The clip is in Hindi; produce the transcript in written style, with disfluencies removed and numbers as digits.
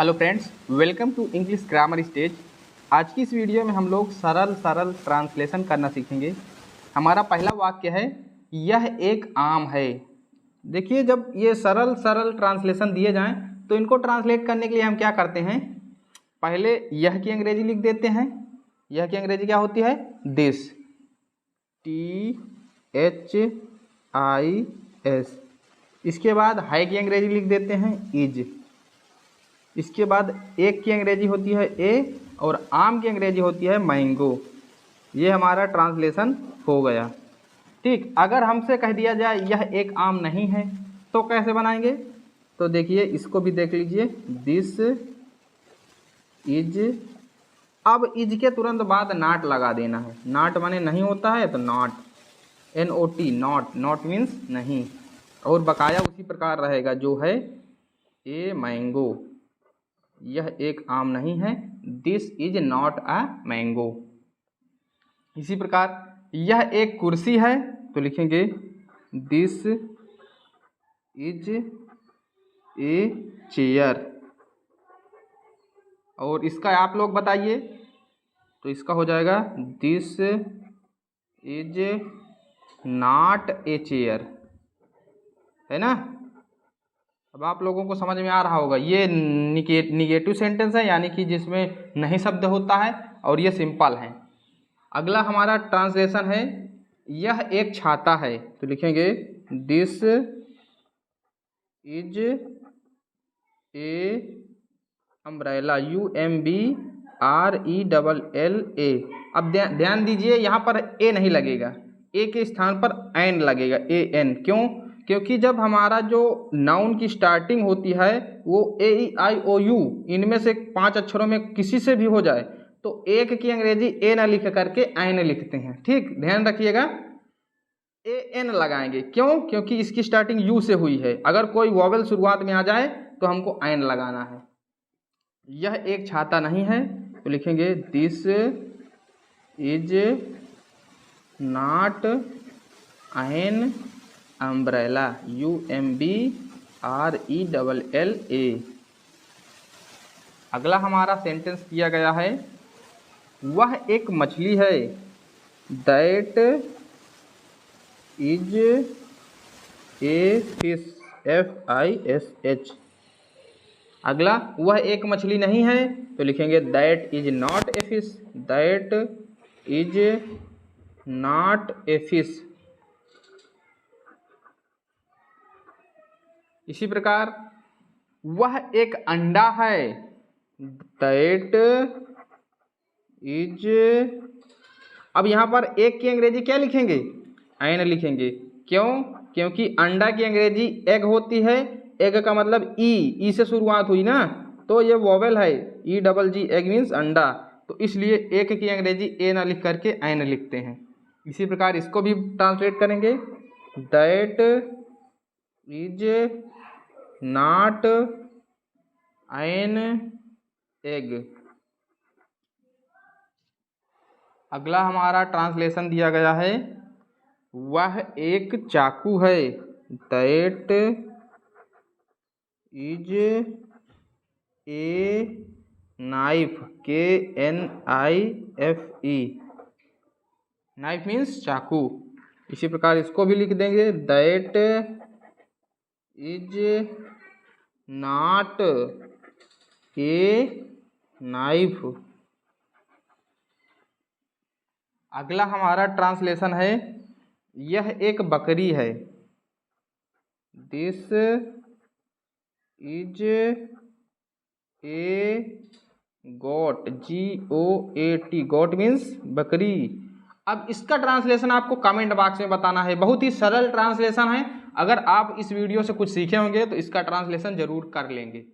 Hello friends, welcome to English grammar stage. आज की इस वीडियो में हम लोग सरल ट्रांसलेशन करना सीखेंगे। हमारा पहला वाक्य है, यह एक आम है। देखिए, जब ये सरल ट्रांसलेशन दिए जाएं तो इनको ट्रांसलेट करने के लिए हम क्या करते हैं, पहले यह की अंग्रेजी लिख देते हैं। यह की अंग्रेजी क्या होती है? This, THIS। इसके बाद है की अंग्रेजी लिख देते हैं इज। इसके बाद एक की अंग्रेजी होती है ए और आम की अंग्रेजी होती है मैंगो। ये हमारा ट्रांसलेशन हो गया। ठीक, अगर हमसे कह दिया जाए यह एक आम नहीं है तो कैसे बनाएंगे? तो देखिए, इसको भी देख लीजिए, दिस इज। अब इज के तुरंत बाद नॉट लगा देना है। नॉट माने नहीं होता है तो not, NOT, not. Not means नहीं, और बकाया उसी प्रकार रहेगा जो है ए मैंगो। यह एक आम नहीं है, this is not a mango. इसी प्रकार यह एक कुर्सी है तो लिखेंगे दिस इज ए चेयर। और इसका आप लोग बताइए, तो इसका हो जाएगा this is not a chair, है ना? अब आप लोगों को समझ में आ रहा होगा, ये निगेटिव सेंटेंस है, यानी कि जिसमें नहीं शब्द होता है, और ये सिंपल है। अगला हमारा ट्रांसलेशन है, यह एक छाता है तो लिखेंगे this is A umbrella, UMBRELLA। अब ध्यान दीजिए, यहाँ पर ए नहीं लगेगा, ए के स्थान पर एन लगेगा, AN। क्यों? क्योंकि जब हमारा जो नाउन की स्टार्टिंग होती है वो AEIOU इनमें से 5 अक्षरों में किसी से भी हो जाए तो एक की अंग्रेजी ए ना लिख करके एन लिखते हैं। ठीक, ध्यान रखिएगा, AN लगाएंगे। क्यों? क्योंकि इसकी स्टार्टिंग यू से हुई है। अगर कोई वॉवेल शुरुआत में आ जाए तो हमको एन लगाना है। यह एक छाता नहीं है तो लिखेंगे this is not an umbrella, UMBRELLA। अगला हमारा सेंटेंस किया गया है, वह एक मछली है, that is a fish, FISH। अगला, वह एक मछली नहीं है तो लिखेंगे that is not a fish, that is not a fish. इसी प्रकार, वह एक अंडा है, दैट इज। अब यहाँ पर एक की अंग्रेजी क्या लिखेंगे? एन लिखेंगे। क्यों? क्योंकि अंडा की अंग्रेजी एग होती है। एग का मतलब ई से शुरुआत हुई ना, तो ये वोवेल है, EGG, एग मीन्स अंडा। तो इसलिए एक की अंग्रेजी ए ना लिख करके एन लिखते हैं। इसी प्रकार इसको भी ट्रांसलेट करेंगे, that is not an egg. अगला हमारा ट्रांसलेशन दिया गया है, वह एक चाकू है, that is a knife, KNIFE। Knife means चाकू। इसी प्रकार इसको भी लिख देंगे, that is not a knife. अगला हमारा ट्रांसलेशन है, यह एक बकरी है, this is a goat, GOAT, goat means बकरी। अब इसका ट्रांसलेशन आपको कमेंट बॉक्स में बताना है। बहुत ही सरल ट्रांसलेशन है। अगर आप इस वीडियो से कुछ सीखे होंगे तो इसका ट्रांसलेशन जरूर कर लेंगे।